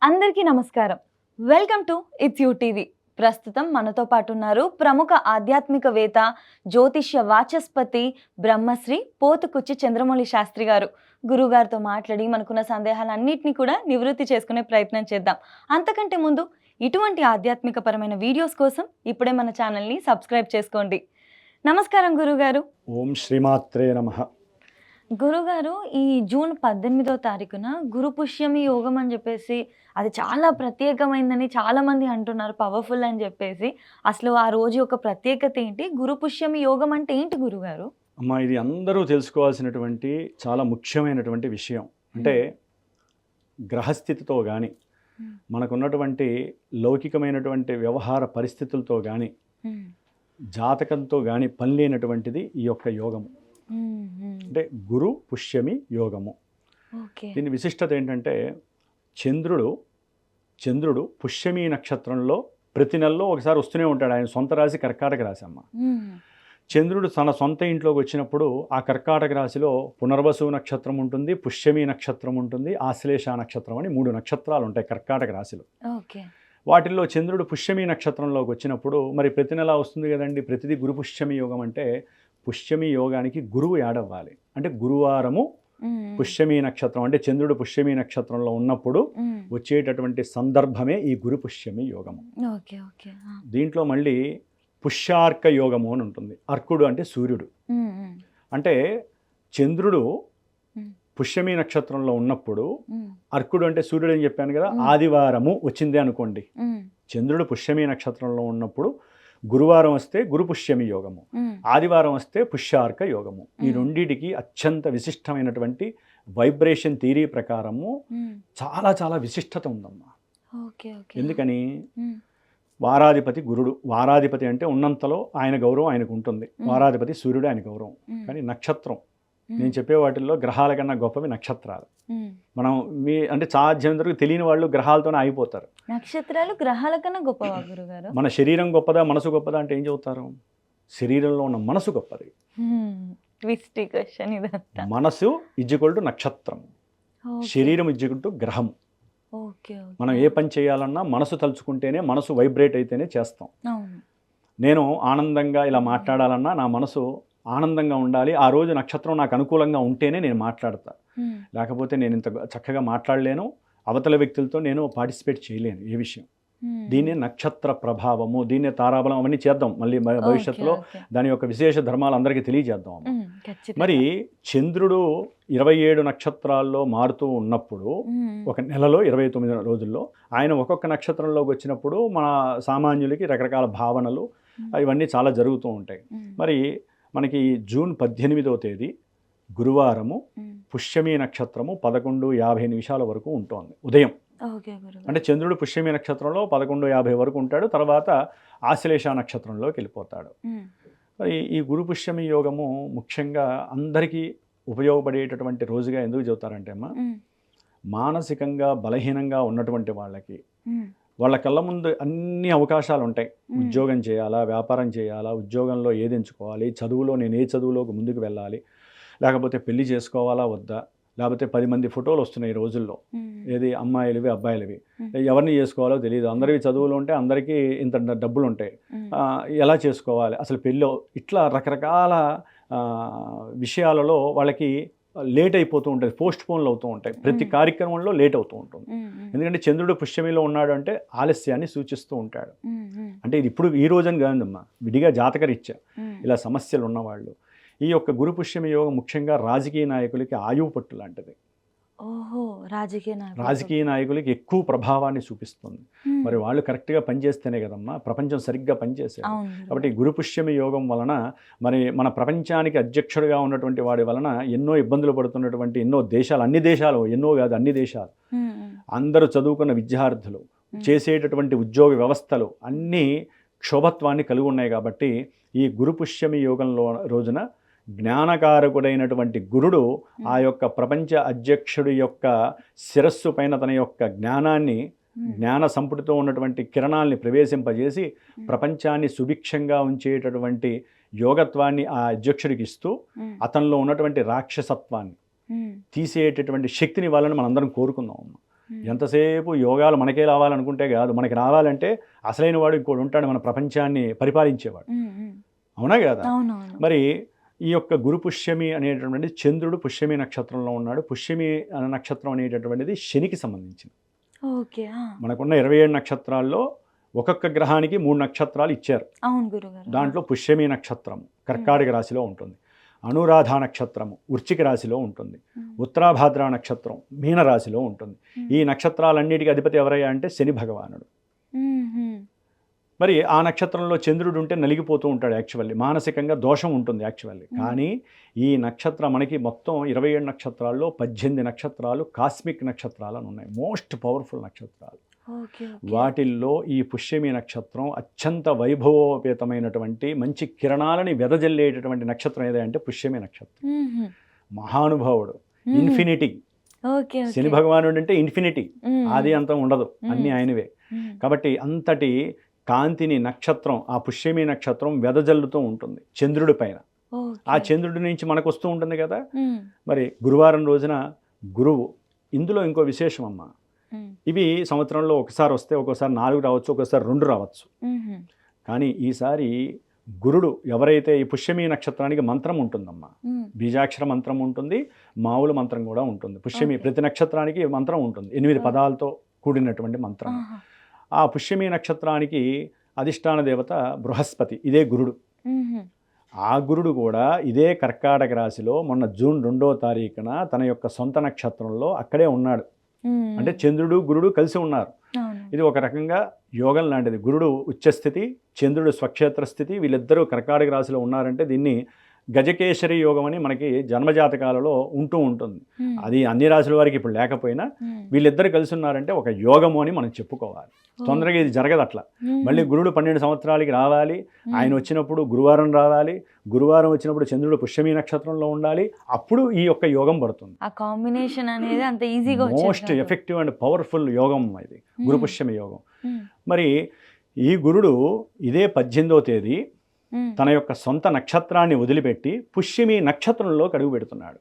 అందరికీ నమస్కారం. Welcome to it's you TV. ప్రస్తుతం మనతో పాటు ఉన్నారు ప్రముఖ ఆధ్యాత్మికవేత్త, జ్యోతిష్య వాచస్పతి బ్రహ్మశ్రీ పోతుకుచ్చి చంద్రమౌళి శాస్త్రి గారు. గురువుగారితో మాట్లాడి మనకున్న సందేహాలన్నిటిని కూడా నివృత్తి చేసుకునే ప్రయత్నం చేద్దాం. అంతకంటే ముందు ఇటువంటి ఆధ్యాత్మికపరమైన వీడియోస్ కోసం ఇప్పుడే మన ఛానల్ని సబ్స్క్రైబ్ చేసుకోండి. నమస్కారం గురుగారు. ఓం శ్రీమాత్రే నమః. గురుగారు, ఈ జూన్ 18వ తారీఖున గురు పుష్యమి యోగం అని చెప్పేసి అది చాలా ప్రత్యేకమైందని చాలామంది అంటున్నారు, పవర్ఫుల్ అని చెప్పేసి. అసలు ఆ రోజు యొక్క ప్రత్యేకత ఏంటి? గురు పుష్యమి యోగం అంటే ఏంటి గురుగారు? అమ్మా, ఇది అందరూ తెలుసుకోవాల్సినటువంటి చాలా ముఖ్యమైనటువంటి విషయం. అంటే గ్రహస్థితితో కానీ మనకున్నటువంటి లౌకికమైనటువంటి వ్యవహార పరిస్థితులతో కానీ జాతకంతో కానీ పని లేనటువంటిది ఈ యొక్క యోగము. అంటే గురు పుష్యమి యోగము. దీని విశిష్టత ఏంటంటే చంద్రుడు పుష్యమి నక్షత్రంలో ప్రతి నెలలో ఒకసారి వస్తూనే ఉంటాడు. ఆయన సొంత రాశి కర్కాటక రాశి అమ్మ. చంద్రుడు తన సొంత ఇంట్లోకి వచ్చినప్పుడు ఆ కర్కాటక రాశిలో పునర్వసు నక్షత్రం ఉంటుంది, పుష్యమి నక్షత్రం ఉంటుంది, ఆశ్లేష నక్షత్రం అని 3 నక్షత్రాలు ఉంటాయి కర్కాటక రాశిలో. వాటిల్లో చంద్రుడు పుష్యమి నక్షత్రంలోకి వచ్చినప్పుడు మరి ప్రతి నెల వస్తుంది కదండి, ప్రతిదీ గురు పుష్యమి యోగం. అంటే పుష్యమి యోగానికి గురువు యాడవ్వాలి. అంటే గురువారము పుష్యమి నక్షత్రం, అంటే చంద్రుడు పుష్యమి నక్షత్రంలో ఉన్నప్పుడు వచ్చేటటువంటి సందర్భమే ఈ గురు పుష్యమి యోగము. దీంట్లో మళ్ళీ పుష్యార్క యోగము అని ఉంటుంది. అర్కుడు అంటే సూర్యుడు. అంటే చంద్రుడు పుష్యమి నక్షత్రంలో ఉన్నప్పుడు అర్కుడు అంటే సూర్యుడు అని చెప్పాను కదా, ఆదివారము వచ్చింది అనుకోండి. చంద్రుడు పుష్యమి నక్షత్రంలో ఉన్నప్పుడు గురువారం వస్తే గురు పుష్యమి యోగము, ఆదివారం వస్తే పుష్యార్క యోగము. ఈ రెండింటికి అత్యంత విశిష్టమైనటువంటి వైబ్రేషన్ థియరీ ప్రకారము చాలా చాలా విశిష్టత ఉందమ్మా. ఎందుకని? వారాధిపతి గురుడు. వారాధిపతి అంటే ఉన్నంతలో ఆయన గౌరవం ఆయనకు ఉంటుంది. వారాధిపతి సూర్యుడు, ఆయన గౌరవం. కానీ నక్షత్రం, నేను చెప్పే వాటిల్లో గ్రహాల కన్నా గొప్పవి నక్షత్రాలు. మనం అంటే సాధ్యమంతవరకు తెలియని వాళ్ళు గ్రహాలతోనే ఆగిపోతారు. నక్షత్రాలు గ్రహాల కన్నా గొప్పవా గురుగారు? మన శరీరం గొప్పదా, మనసు గొప్పదా అంటే ఏం చెబుతారు? శరీరంలో ఉన్న మనసు గొప్పది. మనసు ఈజ్వల్ టు నక్షత్రం, శరీరం ఈజ్వల్ టు గ్రహం. మనం ఏ పని చేయాలన్నా మనసు తలుచుకుంటేనే, మనసు వైబ్రేట్ అయితేనే చేస్తాం. నేను ఆనందంగా ఇలా మాట్లాడాలన్నా నా మనసు ఆనందంగా ఉండాలి. ఆ రోజు నక్షత్రం నాకు అనుకూలంగా ఉంటేనే నేను మాట్లాడతా. లేకపోతే నేను ఇంత చక్కగా మాట్లాడలేను, అవతల వ్యక్తులతో నేను పార్టిసిపేట్ చేయలేను ఏ విషయం. దీన్నే నక్షత్ర ప్రభావము, దీన్నే తారాబలం, అవన్నీ చేద్దాం మళ్ళీ భవిష్యత్తులో. దాని యొక్క విశేష ధర్మాలు అందరికీ తెలియజేద్దాం. మరి చంద్రుడు 27 నక్షత్రాల్లో మారుతూ ఉన్నప్పుడు, ఒక నెలలో 29 రోజుల్లో ఆయన ఒక్కొక్క నక్షత్రంలోకి వచ్చినప్పుడు మన సామాన్యులకి రకరకాల భావనలు ఇవన్నీ చాలా జరుగుతూ ఉంటాయి. మరి మనకి జూన్ 18వ తేదీ గురువారము పుష్యమి నక్షత్రము 11:50 వరకు ఉంటుంది ఉదయం. అంటే చంద్రుడు పుష్యమి నక్షత్రంలో 11:50 వరకు ఉంటాడు, తర్వాత ఆశ్లేష నక్షత్రంలోకి వెళ్ళిపోతాడు. ఈ గురు పుష్యమి యోగము ముఖ్యంగా అందరికీ ఉపయోగపడేటటువంటి రోజుగా ఎందుకు చెబుతారంటే అమ్మా, మానసికంగా బలహీనంగా ఉన్నటువంటి వాళ్ళకి, వాళ్ళ కళ్ళ ముందు అన్ని అవకాశాలు ఉంటాయి. ఉద్యోగం చేయాలా, వ్యాపారం చేయాలా, ఉద్యోగంలో ఏది ఎంచుకోవాలి, చదువులో నేను ఏ చదువులోకి ముందుకు వెళ్ళాలి, లేకపోతే పెళ్లి చేసుకోవాలా వద్దా, లేకపోతే 10 మంది ఫోటోలు వస్తున్నాయి ఈ రోజుల్లో, ఏది అమ్మాయిలవి అబ్బాయిలవి, ఎవరిని చేసుకోవాలో తెలియదు. అందరివి చదువులు ఉంటే అందరికీ ఇంత డబ్బులు ఉంటాయి, ఎలా చేసుకోవాలి, అసలు పెళ్ళి, ఇట్లా రకరకాల విషయాలలో వాళ్ళకి లేట్ అయిపోతూ ఉంటుంది, పోస్ట్ పోన్లు అవుతూ ఉంటాయి. ప్రతి కార్యక్రమంలో లేట్ అవుతూ ఉంటుంది. ఎందుకంటే చంద్రుడు పుష్యమిలో ఉన్నాడు అంటే ఆలస్యాన్ని సూచిస్తూ ఉంటాడు. అంటే ఇది ఇప్పుడు ఈ రోజని కాదమ్మా, విడిగా జాతకరీత్యా ఇలా సమస్యలు ఉన్నవాళ్ళు ఈ యొక్క గురు పుష్యమి యోగం ముఖ్యంగా రాజకీయ నాయకులకి ఆయువు పట్టు లాంటిది. రాజకీయ నాయకులకి ఎక్కువ ప్రభావాన్ని చూపిస్తుంది. మరి వాళ్ళు కరెక్ట్గా పనిచేస్తేనే కదమ్మా ప్రపంచం సరిగ్గా పనిచేసేది. కాబట్టి గురు పుష్యమి యోగం వలన మరి మన ప్రపంచానికి అధ్యక్షుడిగా ఉన్నటువంటి వాడి వలన ఎన్నో ఇబ్బందులు పడుతున్నటువంటి ఎన్నో దేశాలు, అన్ని దేశాలు, ఎన్నో కాదు అన్ని దేశాలు, అందరూ చదువుకున్న విద్యార్థులు, చేసేటటువంటి ఉద్యోగ వ్యవస్థలు అన్నీ క్షోభత్వాన్ని కలిగి ఉన్నాయి. కాబట్టి ఈ గురు పుష్యమి యోగంలో రోజున జ్ఞానకారకుడైనటువంటి గురుడు ఆ యొక్క ప్రపంచ అధ్యక్షుడి యొక్క శిరస్సు పైన తన యొక్క జ్ఞానాన్ని, జ్ఞాన సంపుటితో ఉన్నటువంటి కిరణాల్ని ప్రవేశింపజేసి ప్రపంచాన్ని సుభిక్షంగా ఉంచేటటువంటి యోగత్వాన్ని ఆ అధ్యక్షుడికి ఇస్తూ అతనిలో ఉన్నటువంటి రాక్షసత్వాన్ని తీసేటటువంటి శక్తిని వాళ్ళని మనందరం కోరుకుందాం. ఎంతసేపు యోగాలు మనకే రావాలనుకుంటే కాదు, మనకి రావాలంటే అసలైన వాడు ఇంకోటి ఉంటాడు మన ప్రపంచాన్ని పరిపాలించేవాడు. అవునా కదా? మరి ఈ యొక్క గురు పుష్యమి అనేటటువంటి చంద్రుడు పుష్యమి నక్షత్రంలో ఉన్నాడు. పుష్యమి నక్షత్రం అనేటటువంటిది శనికి సంబంధించింది. మనకున్న 27 నక్షత్రాల్లో ఒక్కొక్క గ్రహానికి 3 నక్షత్రాలు ఇచ్చారు. దాంట్లో పుష్యమి నక్షత్రం కర్కాటక రాశిలో ఉంటుంది, అనురాధ నక్షత్రము వృశ్చిక రాశిలో ఉంటుంది, ఉత్తరాభాద్ర నక్షత్రం మీన రాశిలో ఉంటుంది. ఈ నక్షత్రాలన్నిటికీ అధిపతి ఎవరయ్యా అంటే శని భగవానుడు. మరి ఆ నక్షత్రంలో చంద్రుడు ఉంటే నలిగిపోతూ ఉంటాడు. యాక్చువల్లీ మానసికంగా దోషం ఉంటుంది యాక్చువల్లీ. కానీ ఈ నక్షత్రం మనకి మొత్తం 27 నక్షత్రాల్లో 18 నక్షత్రాలు కాస్మిక్ నక్షత్రాలు అని ఉన్నాయి, మోస్ట్ పవర్ఫుల్ నక్షత్రాలు. వాటిల్లో ఈ పుష్యమి నక్షత్రం అత్యంత వైభవోపేతమైనటువంటి మంచి కిరణాలని వెదజల్లేటటువంటి నక్షత్రం ఏదంటే పుష్యమి నక్షత్రం. మహానుభావుడు, ఇన్ఫినిటీ. శని భగవానుడు అంటే ఇన్ఫినిటీ, ఆది అంతం ఉండదు, అన్నీ ఆయనవే. కాబట్టి అంతటి కాంతిని నక్షత్రం, ఆ పుష్యమి నక్షత్రం వెదజల్లుతూ ఉంటుంది చంద్రుడి పైన. ఆ చంద్రుడి నుంచి మనకు వస్తూ ఉంటుంది కదా. మరి గురువారం రోజున గురువు. ఇందులో ఇంకో విశేషం అమ్మ, ఇవి సంవత్సరంలో ఒకసారి వస్తే ఒక్కోసారి 4 రావచ్చు, ఒక్కోసారి 2 రావచ్చు. కానీ ఈసారి గురుడు ఎవరైతే ఈ పుష్యమి నక్షత్రానికి మంత్రం ఉంటుందమ్మా, బీజాక్షర మంత్రం ఉంటుంది, మామూలు మంత్రం కూడా ఉంటుంది. పుష్యమి ప్రతి నక్షత్రానికి మంత్రం ఉంటుంది, 8 పదాలతో కూడినటువంటి మంత్రం. ఆ పుష్యమి నక్షత్రానికి అధిష్టాన దేవత బృహస్పతి, ఇదే గురుడు. ఆ గురుడు కూడా ఇదే కర్కాటక రాశిలో మొన్న జూన్ 2వ తారీఖున తన యొక్క సొంత నక్షత్రంలో అక్కడే ఉన్నాడు. అంటే చంద్రుడు గురుడు కలిసి ఉన్నారు. ఇది ఒక రకంగా యోగం లాంటిది. గురుడు ఉచ్చస్థితి, చంద్రుడు స్వక్షేత్ర స్థితి, వీళ్ళిద్దరూ కర్కాటక రాశిలో ఉన్నారంటే దీన్ని గజకేశరి యోగం అని మనకి జన్మజాతకాలలో ఉంటూ ఉంటుంది. అది అన్ని రాశుల వారికి ఇప్పుడు లేకపోయినా వీళ్ళిద్దరు కలిసి ఉన్నారంటే ఒక యోగము అని మనం చెప్పుకోవాలి. తొందరగా ఇది జరగదు అట్లా. మళ్ళీ గురుడు 12 సంవత్సరాలకి రావాలి, ఆయన వచ్చినప్పుడు గురువారం రావాలి, గురువారం వచ్చినప్పుడు చంద్రుడు పుష్యమి నక్షత్రంలో ఉండాలి, అప్పుడు ఈ యొక్క యోగం పడుతుంది. ఆ కాంబినేషన్ అనేది అంత ఈజీగా మోస్ట్ ఎఫెక్టివ్ అండ్ పవర్ఫుల్ యోగం ఇది గురు పుష్యమి యోగం. మరి ఈ గురుడు ఇదే 18వ తేదీ తన యొక్క సొంత నక్షత్రాన్ని వదిలిపెట్టి పుష్యమి నక్షత్రంలో అడుగు పెడుతున్నాడు.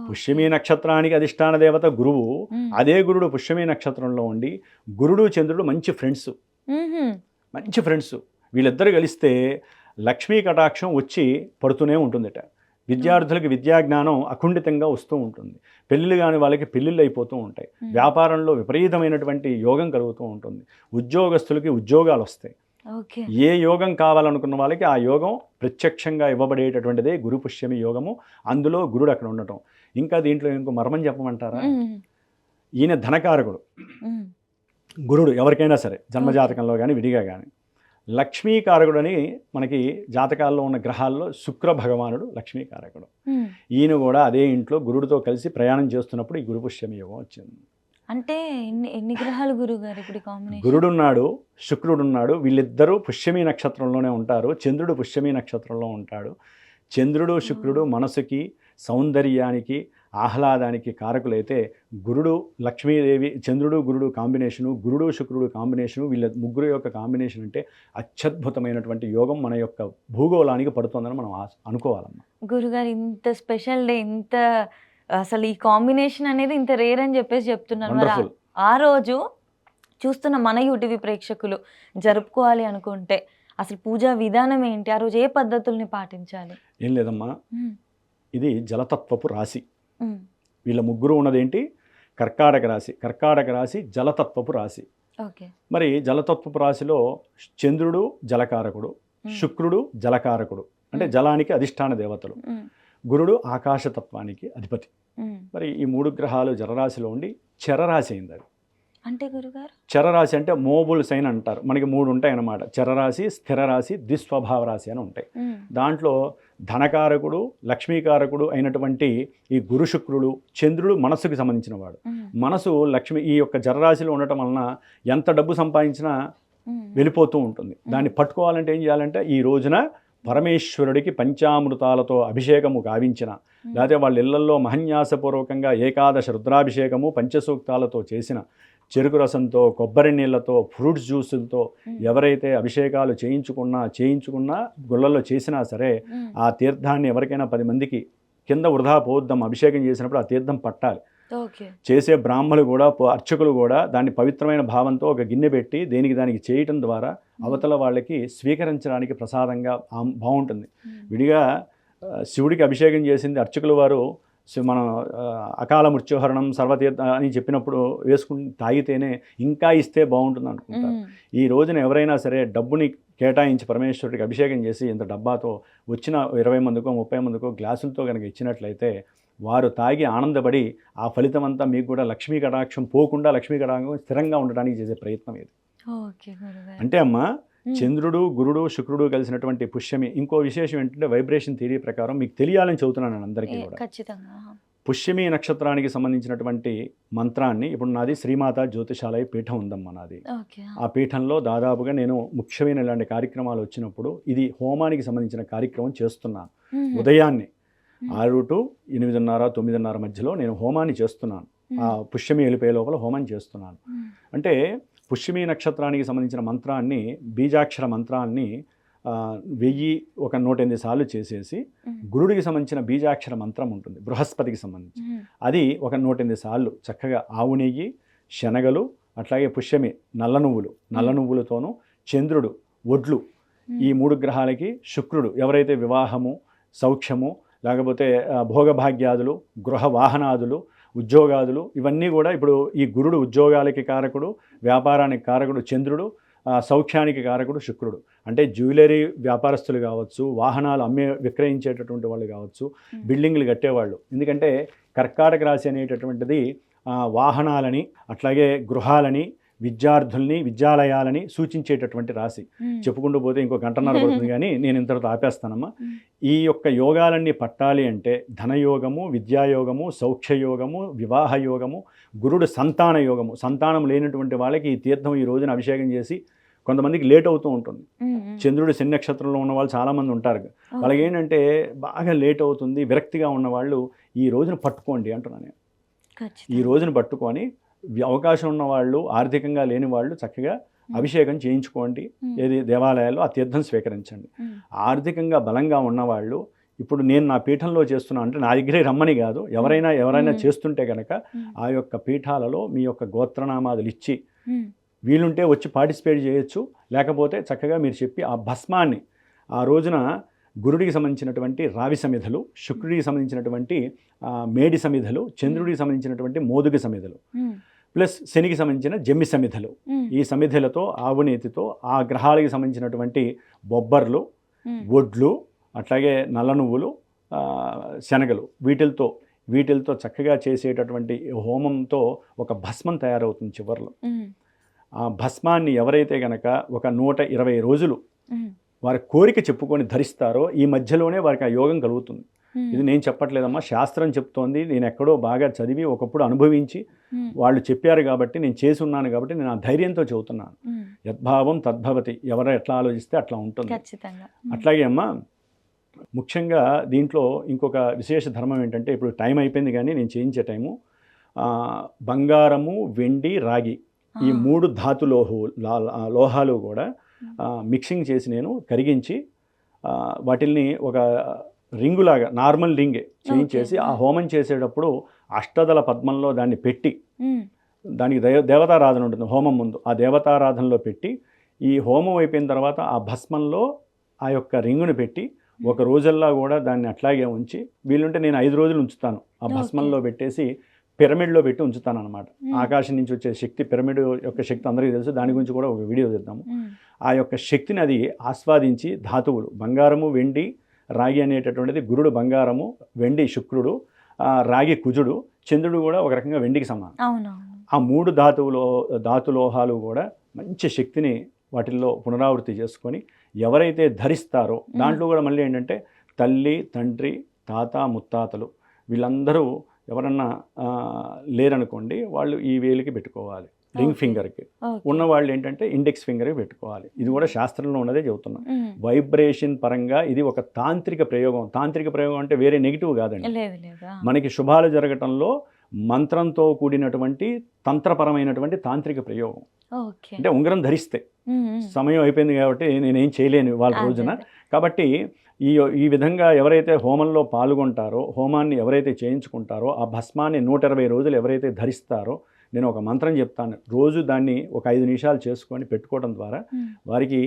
పుష్యమి నక్షత్రానికి అధిష్టాన దేవత గురువు, అదే గురుడు పుష్యమి నక్షత్రంలో ఉండి, గురుడు చంద్రుడు మంచి ఫ్రెండ్స్, మంచి ఫ్రెండ్స్. వీళ్ళిద్దరు కలిస్తే లక్ష్మీ కటాక్షం వచ్చి పడుతూనే ఉంటుందట. విద్యార్థులకి విద్యాజ్ఞానం అఖండితంగా వస్తూ ఉంటుంది. పెళ్ళిళ్ళు కాని వాళ్ళకి పెళ్ళిళ్ళు అయిపోతూ ఉంటాయి. వ్యాపారంలో విపరీతమైనటువంటి యోగం కలుగుతూ ఉంటుంది. ఉద్యోగస్తులకి ఉద్యోగాలు వస్తాయి. ఏ యోగం కావాలనుకున్న వాళ్ళకి ఆ యోగం ప్రత్యక్షంగా ఇవ్వబడేటటువంటిదే గురు పుష్యమి యోగము. అందులో గురుడు అక్కడ ఉండటం. ఇంకా దీంట్లో ఇంకో మర్మం చెప్పమంటారా? ఈయన ధనకారకుడు గురుడు, ఎవరికైనా సరే జన్మజాతకంలో కానీ విడిగా కానీ. లక్ష్మీకారకుడు అని మనకి జాతకాల్లో ఉన్న గ్రహాల్లో శుక్ర భగవానుడు లక్ష్మీకారకుడు. ఈయన కూడా అదే ఇంట్లో గురుడితో కలిసి ప్రయాణం చేస్తున్నప్పుడు ఈ గురు పుష్యమి యోగం వచ్చింది. అంటే ఎన్ని గ్రహాలు గురువు గారు ఇప్పుడు కాంబినేషన్? గురుడున్నాడు, శుక్రుడున్నాడు, వీళ్ళిద్దరూ పుష్యమి నక్షత్రంలోనే ఉంటారు. చంద్రుడు పుష్యమి నక్షత్రంలో ఉంటాడు. చంద్రుడు శుక్రుడు మనసుకి, సౌందర్యానికి, ఆహ్లాదానికి కారకులైతే గురుడు లక్ష్మీదేవి, చంద్రుడు గురుడు కాంబినేషను, గురుడు శుక్రుడు కాంబినేషను, వీళ్ళ ముగ్గురు యొక్క కాంబినేషన్ అంటే అత్యద్భుతమైనటువంటి యోగం మన యొక్క భూగోళానికి పడుతుందని మనం అనుకోవాలమ్మా. గురుగారు ఇంత స్పెషల్ డే, ఇంత అసలు ఈ కాంబినేషన్ అనేది ఇంత రేర్ అని చెప్పేసి చెప్తున్నారు. ఆ రోజు చూస్తున్న మన యూటీవీ ప్రేక్షకులు జరుపుకోవాలి అనుకుంటే అసలు పూజా విధానం ఏంటి? ఆ రోజు ఏ పద్ధతుల్ని పాటించాలి? ఏం లేదమ్మా, ఇది జలతత్వపు రాశి. వీళ్ళ ముగ్గురు ఉన్నదేంటి? కర్కాటక రాశి. కర్కాటక రాశి జలతత్వపు రాశి. మరి జలతత్వపు రాశిలో చంద్రుడు జలకారకుడు, శుక్రుడు జలకారకుడు, అంటే జలానికి అధిష్టాన దేవతలు, గురుడు ఆకాశతత్వానికి అధిపతి. మరి ఈ 3 గ్రహాలు జలరాశిలో ఉండి చరరాశి అయింది. అది అంటే గురుగారు చరరాశి అంటే మోబుల్ సైన్ అంటారు. మనకి 3 ఉంటాయి అన్నమాట. చరరాశి, స్థిర రాశి, ద్విస్వభావ రాశి అని ఉంటాయి. దాంట్లో ధనకారకుడు, లక్ష్మీకారకుడు అయినటువంటి ఈ గురు శుక్రుడు, చంద్రుడు మనసుకి సంబంధించిన వాడు. మనసు లక్ష్మి ఈ యొక్క జలరాశిలో ఉండటం వలన ఎంత డబ్బు సంపాదించినా వెళ్ళిపోతూ ఉంటుంది. దాన్ని పట్టుకోవాలంటే ఏం చేయాలంటే ఈ రోజున పరమేశ్వరుడికి పంచామృతాలతో అభిషేకము గావించిన, లేకపోతే వాళ్ళ ఇళ్లల్లో మహన్యాసపూర్వకంగా ఏకాదశ రుద్రాభిషేకము పంచసూక్తాలతో చేసిన, చెరుకు రసంతో, కొబ్బరి నీళ్లతో, ఫ్రూట్స్ జ్యూసులతో ఎవరైతే అభిషేకాలు చేయించుకున్నా గుళ్ళల్లో చేసినా సరే ఆ తీర్థాన్ని ఎవరికైనా 10 మందికి కింద వృధా పోద్దాం, అభిషేకం చేసినప్పుడు ఆ తీర్థం పట్టాలి. ఓకే. చేసే బ్రాహ్మలు కూడా అర్చకులు కూడా దాన్ని పవిత్రమైన భావంతో ఒక గిన్నె పెట్టి దానికి చేయటం ద్వారా అవతల వాళ్ళకి స్వీకరించడానికి ప్రసాదంగా బాగుంటుంది. విడిగా శివుడికి అభిషేకం చేసింది అర్చకుల వారు మనం అకాల మృత్యుహరణం సర్వతీర్థ అని చెప్పినప్పుడు వేసుకుని తాగితేనే ఇంకా ఇస్తే బాగుంటుంది అనుకుంటారు. ఈ రోజున ఎవరైనా సరే డబ్బుని కేటాయించి పరమేశ్వరుడికి అభిషేకం చేసి ఇంత డబ్బాతో వచ్చిన 20 మందికో 30 మందికో గ్లాసులతో కనుక ఇచ్చినట్లయితే వారు తాగి ఆనందపడి ఆ ఫలితం అంతా మీకు కూడా లక్ష్మీ కటాక్షం పోకుండా లక్ష్మీ కటాక్షం స్థిరంగా ఉండడానికి చేసే ప్రయత్నం ఇది. అంటే అమ్మ చంద్రుడు గురుడు శుక్రుడు కలిసినటువంటి పుష్యమి. ఇంకో విశేషం ఏంటంటే వైబ్రేషన్ థియరీ ప్రకారం మీకు తెలియాలని చెబుతున్నాను అందరికీ కూడా. పుష్యమి నక్షత్రానికి సంబంధించినటువంటి మంత్రాన్ని ఇప్పుడు నాది శ్రీమాత జ్యోతిషాలయ పీఠం ఉందమ్మా నాది. ఆ పీఠంలో దాదాపుగా నేను ముఖ్యమైన ఇలాంటి కార్యక్రమాలు వచ్చినప్పుడు ఇది హోమానికి సంబంధించిన కార్యక్రమం చేస్తున్నాను. ఉదయాన్నే 6 to 8:30, 9:30 మధ్యలో నేను హోమాన్ని చేస్తున్నాను. ఆ పుష్యమి వెళ్ళిపోయే లోపల హోమం చేస్తున్నాను. అంటే పుష్యమి నక్షత్రానికి సంబంధించిన మంత్రాన్ని బీజాక్షర మంత్రాన్ని 108 సార్లు చేసేసి గురుడికి సంబంధించిన బీజాక్షర మంత్రం ఉంటుంది బృహస్పతికి సంబంధించి, అది 108 సార్లు చక్కగా ఆవు నెయ్యి, శనగలు, అట్లాగే పుష్యమి నల్ల నువ్వులతోనూ, చంద్రుడు, ఒడ్లు, ఈ 3 గ్రహాలకి శుక్రుడు ఎవరైతే వివాహము, సౌఖ్యము, లేకపోతే భోగభాగ్యాదులు, గృహ వాహనాదులు, ఉద్యోగాదులు ఇవన్నీ కూడా ఇప్పుడు ఈ గురుడు ఉద్యోగాలకి కారకుడు, వ్యాపారానికి కారకుడు చంద్రుడు, సౌఖ్యానికి కారకుడు శుక్రుడు. అంటే జ్యువెలరీ వ్యాపారస్తులు కావచ్చు, వాహనాలు విక్రయించేటటువంటి వాళ్ళు కావచ్చు, బిల్డింగ్లు కట్టేవాళ్ళు. ఎందుకంటే కర్కాటక రాశి అనేటటువంటిది వాహనాలని, అట్లాగే గృహాలని, విద్యార్థుల్ని, విద్యాలయాలని సూచించేటటువంటి రాశి. చెప్పుకుంటూ పోతే ఇంకో గంటన్నర పడుతుంది కానీ నేను ఇంతటితో ఆపేస్తానమ్మా. ఈ యొక్క యోగాలన్నీ పట్టాలి అంటే ధనయోగము, విద్యాయోగము, సౌఖ్యయోగము, వివాహ యోగము, గురుడు సంతాన యోగము. సంతానం లేనటువంటి వాళ్ళకి ఈ తీర్థం ఈ రోజున అభిషేకం చేసి కొంతమందికి లేట్ అవుతూ ఉంటుంది. చంద్రుడు శని నక్షత్రంలో ఉన్న వాళ్ళు చాలామంది ఉంటారు. వాళ్ళకి ఏంటంటే బాగా లేట్ అవుతుంది, విరక్తిగా ఉన్న వాళ్ళు ఈ రోజున పట్టుకోండి అంటున్నాను నేను. ఈ రోజున పట్టుకొని అవకాశం ఉన్న వాళ్ళు, ఆర్థికంగా లేని వాళ్ళు చక్కగా అభిషేకం చేయించుకోండి. ఏది దేవాలయాల్లో ఆ తీర్థం స్వీకరించండి. ఆర్థికంగా బలంగా ఉన్నవాళ్ళు ఇప్పుడు నేను నా పీఠంలో చేస్తున్నా అంటే నా దగ్గరే రమ్మని కాదు, ఎవరైనా చేస్తుంటే కనుక ఆ యొక్క పీఠాలలో మీ యొక్క గోత్రనామాదులు ఇచ్చి వీలుంటే వచ్చి పార్టిసిపేట్ చేయొచ్చు. లేకపోతే చక్కగా మీరు చెప్పి ఆ భస్మాన్ని ఆ రోజున గురుడికి సంబంధించినటువంటి రావి సమిధలు, శుక్రుడికి సంబంధించినటువంటి మేడి సమిధలు, చంద్రుడికి సంబంధించినటువంటి మోదుగి సమిధలు, ప్లస్ శనికి సంబంధించిన జమ్మి సమిధలు, ఈ సమిధలతో ఆవునేతితో ఆ గ్రహాలకి సంబంధించినటువంటి బొబ్బర్లు, వడ్లు, అట్లాగే నల్ల నువ్వులు, శనగలు, వీటిలతో చక్కగా చేసేటటువంటి హోమంతో ఒక భస్మం తయారవుతుంది చివర్లో. ఆ భస్మాన్ని ఎవరైతే కనుక ఒక 120 రోజులు వారి కోరిక చెప్పుకొని ధరిస్తారో ఈ మధ్యలోనే వారికి ఆ యోగం కలుగుతుంది. ఇది నేను చెప్పట్లేదమ్మా, శాస్త్రం చెప్తోంది. నేను ఎక్కడో బాగా చదివి ఒకప్పుడు అనుభవించి వాళ్ళు చెప్పారు కాబట్టి నేను చేసి ఉన్నాను కాబట్టి నేను ఆ ధైర్యంతో చెబుతున్నాను. యద్భావం తద్భవతి, ఎవరు ఎట్లా ఆలోచిస్తే అట్లా ఉంటుంది. అట్లాగే అమ్మా ముఖ్యంగా దీంట్లో ఇంకొక విశేష ధర్మం ఏంటంటే, ఇప్పుడు టైం అయిపోయింది కానీ నేను చేయించే టైము, బంగారము, వెండి, రాగి ఈ 3 ధాతు లోహాలు కూడా మిక్సింగ్ చేసి నేను కరిగించి వాటిల్ని ఒక రింగులాగా నార్మల్ రింగే చేయించేసి ఆ హోమం చేసేటప్పుడు అష్టదళ పద్మంలో దాన్ని పెట్టి, దానికి దేవతారాధన ఉంటుంది హోమం ముందు, ఆ దేవతారాధనలో పెట్టి ఈ హోమం అయిపోయిన తర్వాత ఆ భస్మంలో ఆ యొక్క రింగును పెట్టి 1 రోజుల్లో కూడా దాన్ని అట్లాగే ఉంచి, వీలుంటే నేను 5 రోజులు ఉంచుతాను ఆ భస్మంలో పెట్టేసి పిరమిడ్లో పెట్టి ఉంచుతాను అనమాట. ఆకాశం నుంచి వచ్చే శక్తి, పిరమిడ్ యొక్క శక్తి అందరికీ తెలుసు, దాని గురించి కూడా ఒక వీడియో చేద్దాము. ఆ యొక్క శక్తిని అది ఆస్వాదించి ధాతువులు ధాతువులు వెండి, రాగి అనేటటువంటిది గురుడు బంగారము, వెండి శుక్రుడు, రాగి కుజుడు, చంద్రుడు కూడా ఒక రకంగా వెండికి సమానం. ఆ 3 ధాతులోహాలు కూడా మంచి శక్తిని వాటిల్లో పునరావృతి చేసుకొని ఎవరైతే ధరిస్తారో దాంట్లో కూడా మళ్ళీ ఏంటంటే తల్లి, తండ్రి, తాత, ముత్తాతలు వీళ్ళందరూ ఎవరన్నా లేరనుకోండి, వాళ్ళు ఈ వేలికి పెట్టుకోవాలి, రింగ్ ఫింగర్కి. ఉన్నవాళ్ళు ఏంటంటే ఇండెక్స్ ఫింగర్కి పెట్టుకోవాలి. ఇది కూడా శాస్త్రంలో ఉన్నదే చెబుతున్నాం. వైబ్రేషన్ పరంగా ఇది ఒక తాంత్రిక ప్రయోగం. తాంత్రిక ప్రయోగం అంటే వేరే నెగిటివ్ కాదండి. మనకి శుభాలు జరగటంలో మంత్రంతో కూడినటువంటి తంత్రపరమైనటువంటి తాంత్రిక ప్రయోగం. ఓకే. అంటే ఉంగరం ధరిస్తే సమయం అయిపోయింది కాబట్టి నేనేం చేయలేను వాళ్ళ రోజున. కాబట్టి ఈ విధంగా ఎవరైతే హోమంలో పాల్గొంటారో, హోమాన్ని ఎవరైతే చేయించుకుంటారో, ఆ భస్మాన్ని 120 రోజులు ఎవరైతే ధరిస్తారో, నేను ఒక మంత్రం చెప్తాను, రోజు దాన్ని ఒక 5 నిమిషాలు చేసుకొని పెట్టుకోవడం ద్వారా వారికి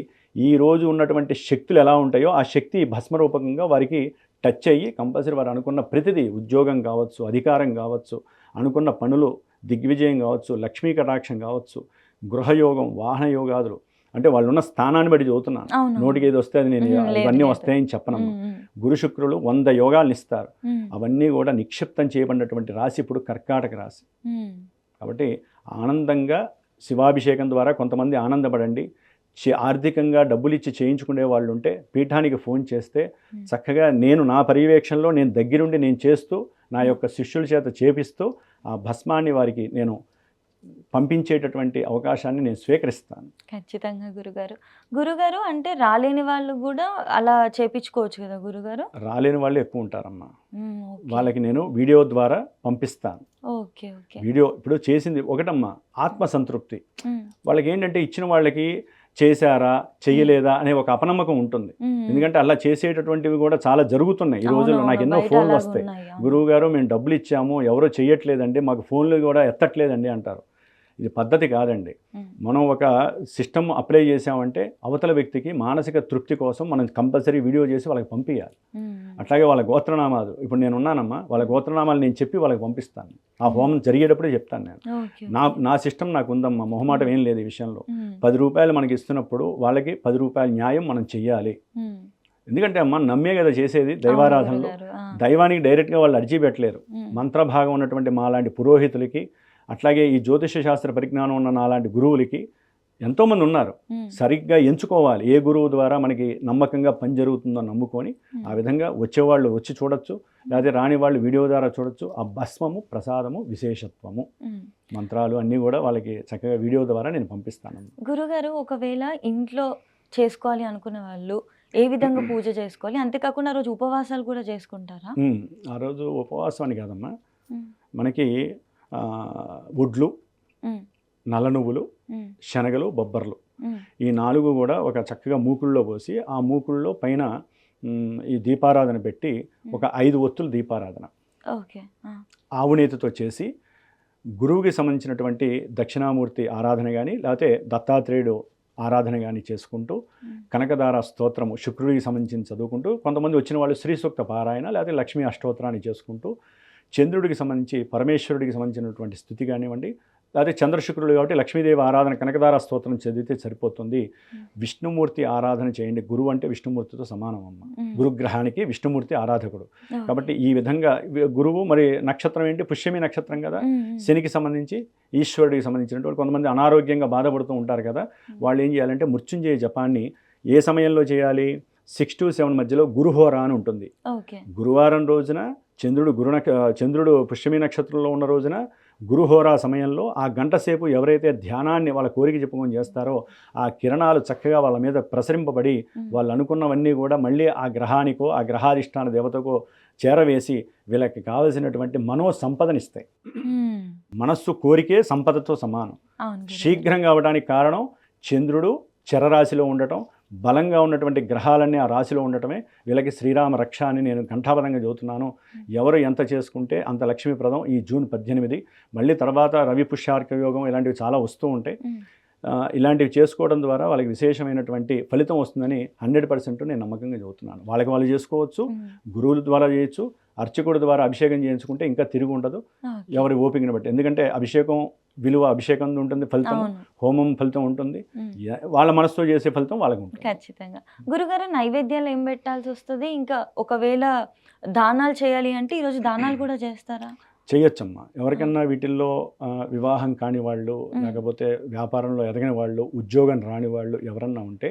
ఈ రోజు ఉన్నటువంటి శక్తులు ఎలా ఉంటాయో ఆ శక్తి భస్మరూపకంగా వారికి టచ్ అయ్యి కంపల్సరీ వారు అనుకున్న ప్రతిదీ, ఉద్యోగం కావచ్చు, అధికారం కావచ్చు, అనుకున్న పనులు దిగ్విజయం కావచ్చు, లక్ష్మీ కటాక్షం కావచ్చు, గృహయోగం, వాహన యోగాదులు, అంటే వాళ్ళు ఉన్న స్థానాన్ని బట్టి చదువుతున్నాను, నోటికి ఏది వస్తే అది నేను ఇవన్నీ వస్తాయని చెప్పనమ్మా. గురు శుక్రులు 100 యోగాలను ఇస్తారు. అవన్నీ కూడా నిక్షిప్తం చేయబడినటువంటి రాశి ఇప్పుడు కర్కాటక రాశి. కాబట్టి ఆనందంగా శివాభిషేకం ద్వారా కొంతమంది ఆనందపడండి. ఆర్థికంగా డబ్బులు ఇచ్చి చేయించుకునే వాళ్ళు ఉంటే పీఠానికి ఫోన్ చేస్తే చక్కగా నేను నా పర్యవేక్షణలో నేను దగ్గరుండి నేను చేస్తూ నా యొక్క శిష్యుల చేత చేపిస్తూ ఆ భస్మాన్ని వారికి నేను పంపించేటటువంటి అవకాశాన్ని నేను స్వీకరిస్తాను. ఖచ్చితంగా గురుగారు అంటే రాలేని వాళ్ళు కూడా అలా చేపించుకోవచ్చు కదా గురుగారు? రాలేని వాళ్ళు ఎక్కువ ఉంటారమ్మా. వాళ్ళకి నేను వీడియో ద్వారా పంపిస్తాను. వీడియో ఇప్పుడు చేసింది ఒకటమ్మా, ఆత్మసంతృప్తి. వాళ్ళకి ఏంటంటే ఇచ్చిన వాళ్ళకి చేశారా చేయలేదా అనే ఒక అపనమ్మకం ఉంటుంది. ఎందుకంటే అలా చేసేటటువంటివి కూడా చాలా జరుగుతున్నాయి ఈ రోజుల్లో. నాకు ఎన్నో ఫోన్లు వస్తాయి, గురువు గారు మేము డబ్బులు ఇచ్చాము ఎవరో చెయ్యట్లేదండి, మాకు ఫోన్లు కూడా ఎత్తట్లేదండి అంటారు. ఇది పద్ధతి కాదండి. మనం ఒక సిస్టమ్ అప్లై చేసామంటే అవతల వ్యక్తికి మానసిక తృప్తి కోసం మనం కంపల్సరీ వీడియో చేసి వాళ్ళకి పంపించాలి. అట్లాగే వాళ్ళ గోత్రనామాలు, ఇప్పుడు నేను ఉన్నానమ్మా, వాళ్ళ గోత్రనామాలు నేను చెప్పి వాళ్ళకి పంపిస్తాను. ఆ హోమం జరిగేటప్పుడే చెప్తాను నేను. నా సిస్టమ్ నాకు ఉందమ్మా, మొహమాటం ఏం లేదు ఈ విషయంలో. 10 రూపాయలు మనకి ఇస్తున్నప్పుడు వాళ్ళకి 10 రూపాయల న్యాయం మనం చెయ్యాలి. ఎందుకంటే అమ్మ నమ్మే కదా చేసేది దైవారాధనలో. దైవానికి డైరెక్ట్గా వాళ్ళు అర్జీ పెట్టలేరు. మంత్రభాగం ఉన్నటువంటి మాలాంటి పురోహితులకి, అట్లాగే ఈ జ్యోతిష శాస్త్ర పరిజ్ఞానం ఉన్న నాలాంటి గురువులకి ఎంతోమంది ఉన్నారు. సరిగ్గా ఎంచుకోవాలి ఏ గురువు ద్వారా మనకి నమ్మకంగా పని జరుగుతుందో నమ్ముకొని ఆ విధంగా వచ్చేవాళ్ళు వచ్చి చూడొచ్చు, లేకపోతే రాని వాళ్ళు వీడియో ద్వారా చూడొచ్చు. ఆ భస్మము, ప్రసాదము, విశేషత్వము, మంత్రాలు అన్నీ కూడా వాళ్ళకి చక్కగా వీడియో ద్వారా నేను పంపిస్తాను. గురుగారు ఒకవేళ ఇంట్లో చేసుకోవాలి అనుకునే వాళ్ళు ఏ విధంగా పూజ చేసుకోవాలి? అంతేకాకుండా ఆ రోజు ఉపవాసాలు కూడా చేసుకుంటారా? ఆ రోజు ఉపవాసం అని కాదమ్మా, మనకి వడ్లు, నల్ల నువ్వులు, శనగలు, బొబ్బర్లు ఈ 4 కూడా ఒక చక్కగా మూకుల్లో పోసి ఆ మూకుల్లో పైన ఈ దీపారాధన పెట్టి ఒక 5 ఒత్తులు దీపారాధన ఆవునేతితో చేసి గురువుకి సంబంధించినటువంటి దక్షిణామూర్తి ఆరాధన కానీ లేకపోతే దత్తాత్రేయుడు ఆరాధన కానీ చేసుకుంటూ కనకదార స్తోత్రము శుక్రుడికి సంబంధించి చదువుకుంటూ, కొంతమంది వచ్చిన వాళ్ళు శ్రీ సూక్త పారాయణ లేకపోతే లక్ష్మీ అష్టోత్తరాన్ని చేసుకుంటూ, చంద్రుడికి సంబంధించి పరమేశ్వరుడికి సంబంధించినటువంటి స్థుతి కానివ్వండి, లేకపోతే చంద్రశుక్రుడు కాబట్టి లక్ష్మీదేవి ఆరాధన కనకదార స్తోత్రం చదివితే సరిపోతుంది. విష్ణుమూర్తి ఆరాధన చేయండి. గురువు అంటే విష్ణుమూర్తితో సమానం అమ్మ. గురుగ్రహానికి విష్ణుమూర్తి ఆరాధకుడు. కాబట్టి ఈ విధంగా గురువు మరి నక్షత్రం ఏంటి, పుష్యమి నక్షత్రం కదా, శనికి సంబంధించి ఈశ్వరుడికి సంబంధించినటువంటి కొంతమంది అనారోగ్యంగా బాధపడుతూ ఉంటారు కదా, వాళ్ళు ఏం చేయాలంటే మృత్యుంజయ జపాన్ని ఏ సమయంలో చేయాలి? 6 to 7 మధ్యలో గురుహోర అని ఉంటుంది. గురువారం రోజున చంద్రుడు పుష్యమి నక్షత్రంలో ఉన్న రోజున గురుహోరా సమయంలో ఆ గంట సేపు ఎవరైతే ధ్యానాన్ని వాళ్ళ కోరిక చెప్పుకొని చేస్తారో ఆ కిరణాలు చక్కగా వాళ్ళ మీద ప్రసరింపబడి వాళ్ళు అనుకున్నవన్నీ కూడా మళ్ళీ ఆ గ్రహానికో ఆ గ్రహాధిష్టాన దేవతకో చేరవేసి వీళ్ళకి కావలసినటువంటి మనో సంపదనిస్తాయి. మనస్సు కోరికే సంపదతో సమానం. శీఘ్రంగా అవడానికి కారణం చంద్రుడు చరరాశిలో ఉండటం, బలంగా ఉన్నటువంటి గ్రహాలన్నీ ఆ రాశిలో ఉండటమే వీళ్ళకి శ్రీరామ రక్ష అని నేను ఘంటాపదంగా చదువుతున్నాను. ఎవరు ఎంత చేసుకుంటే అంత లక్ష్మీప్రదం. ఈ జూన్ 18 మళ్ళీ తర్వాత రవి పుష్యార్క యోగం ఇలాంటివి చాలా వస్తూ ఉంటాయి. ఇలాంటివి చేసుకోవడం ద్వారా వాళ్ళకి విశేషమైనటువంటి ఫలితం వస్తుందని 100% నేను నమ్మకంగా చదువుతున్నాను. వాళ్ళకి వాళ్ళు చేసుకోవచ్చు, గురువుల ద్వారా చేయొచ్చు, అర్చకుడి ద్వారా అభిషేకం చేయించుకుంటే ఇంకా తిరిగి ఉండదు ఎవరి ఓపికని బట్టి. ఎందుకంటే అభిషేకం విలువ అభిషేకం ఉంటుంది, ఫలితం హోమం ఫలితం ఉంటుంది, వాళ్ళ మనసుతో చేసే ఫలితం వాళ్ళకి ఉంటుంది. ఖచ్చితంగా. గురుగారు నైవేద్యాలు ఏం పెట్టాల్సి వస్తుంది? ఇంకా ఒకవేళ దానాలు చేయాలి అంటే ఈరోజు దానాలు కూడా చేస్తారా? చేయొచ్చమ్మా. ఎవరికన్నా వీటిల్లో వివాహం కాని వాళ్ళు, లేకపోతే వ్యాపారంలో ఎదగని వాళ్ళు, ఉద్యోగం రాని వాళ్ళు ఎవరన్నా ఉంటే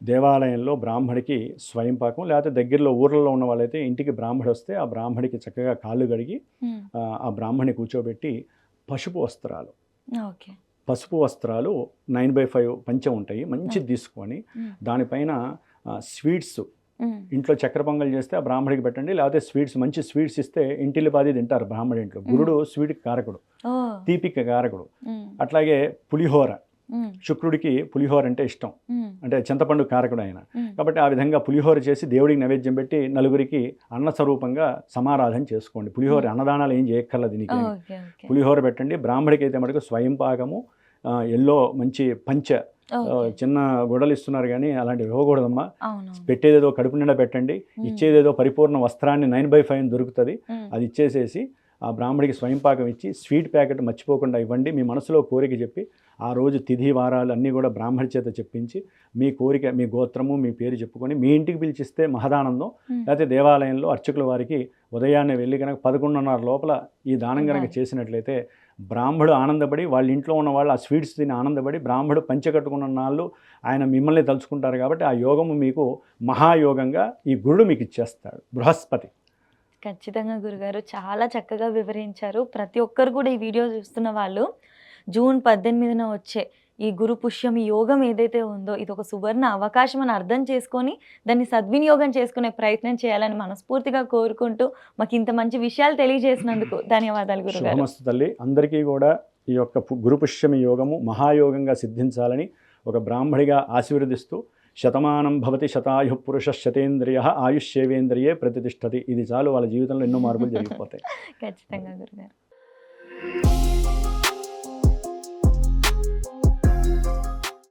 దేవాలయంలో బ్రాహ్మడికి స్వయంపాకం, లేకపోతే దగ్గరలో ఊర్లలో ఉన్న వాళ్ళైతే ఇంటికి బ్రాహ్మడు వస్తే ఆ బ్రాహ్మడికి చక్కగా కాళ్ళు కడిగి ఆ బ్రాహ్మణి కూర్చోబెట్టి పసుపు వస్త్రాలు 9/5 పంచె ఉంటాయి మంచిది తీసుకొని దానిపైన స్వీట్స్ ఇంట్లో చక్కెర పొంగల్ చేస్తే ఆ బ్రాహ్మడికి పెట్టండి, లేకపోతే స్వీట్స్ మంచి స్వీట్స్ ఇస్తే ఇంటిల్లిపాది తింటారు బ్రాహ్మడి ఇంట్లో. గురుడు స్వీట్కి కారకుడు, తీపికి కారకుడు. అట్లాగే పులిహోర, శుక్రుడికి పులిహోర అంటే ఇష్టం, అంటే చింతపండు కారకుడు ఆయన. కాబట్టి ఆ విధంగా పులిహోర చేసి దేవుడికి నైవేద్యం పెట్టి నలుగురికి అన్న స్వరూపంగా సమారాధన చేసుకోండి. పులిహోర అన్నదానాలు ఏం చేయక్కర్లేదు దీనికి. పులిహోర పెట్టండి. బ్రాహ్మడికి అయితే మటుకు స్వయం పాకము, ఎల్లో మంచి పంచ చిన్న గొడవలు ఇస్తున్నారు కానీ అలాంటివి ఇవ్వకూడదమ్మా. పెట్టేదేదో కడుపు నిండా పెట్టండి, ఇచ్చేదేదో పరిపూర్ణ వస్త్రాన్ని 9/5 దొరుకుతుంది, అది ఇచ్చేసేసి ఆ బ్రాహ్మడికి స్వయంపాకం ఇచ్చి స్వీట్ ప్యాకెట్ మర్చిపోకుండా ఇవ్వండి. మీ మనసులో కోరిక చెప్పి ఆ రోజు తిథి వారాలు అన్నీ కూడా బ్రాహ్మడి చేత చెప్పించి మీ కోరిక, మీ గోత్రము, మీ పేరు చెప్పుకొని మీ ఇంటికి పిలిచిస్తే మహదానందం. లేకపోతే దేవాలయంలో అర్చకుల వారికి ఉదయాన్నే వెళ్ళి కనుక 11:30 లోపల ఈ దానం కనుక చేసినట్లయితే బ్రాహ్మడు ఆనందపడి, వాళ్ళ ఇంట్లో ఉన్న వాళ్ళు ఆ స్వీట్స్ తిని ఆనందపడి, బ్రాహ్మడు పంచె కట్టుకున్న నాళ్ళు ఆయన మిమ్మల్ని తలుచుకుంటారు. కాబట్టి ఆ యోగము మీకు మహాయోగంగా ఈ గురుడు మీకు ఇచ్చేస్తాడు, బృహస్పతి. ఖచ్చితంగా గురుగారు చాలా చక్కగా వివరించారు. ప్రతి ఒక్కరు కూడా ఈ వీడియో చూస్తున్న వాళ్ళు జూన్ 18న వచ్చే ఈ గురు పుష్యం యోగం ఏదైతే ఉందో ఇది ఒక సువర్ణ అవకాశం అని అర్థం చేసుకొని దాన్ని సద్వినియోగం చేసుకునే ప్రయత్నం చేయాలని మనస్ఫూర్తిగా కోరుకుంటూ మాకు ఇంత మంచి విషయాలు తెలియజేసినందుకు ధన్యవాదాలు గురుగారు. శుభమస్తు తల్లి. అందరికీ కూడా ఈ యొక్క గురు పుష్యమి యోగము మహాయోగంగా సిద్ధించాలని ఒక బ్రాహ్మడిగా ఆశీర్వదిస్తూ, శతమానం భవతి శతాయు పురుష శతేంద్రియ ఆయుష్యేవేంద్రియే ప్రతిష్టతి. ఇది చాలు, వాళ్ళ జీవితంలో ఎన్నో మార్పులు జరిగిపోతాయి. ఖచ్చితంగా గురుగారు.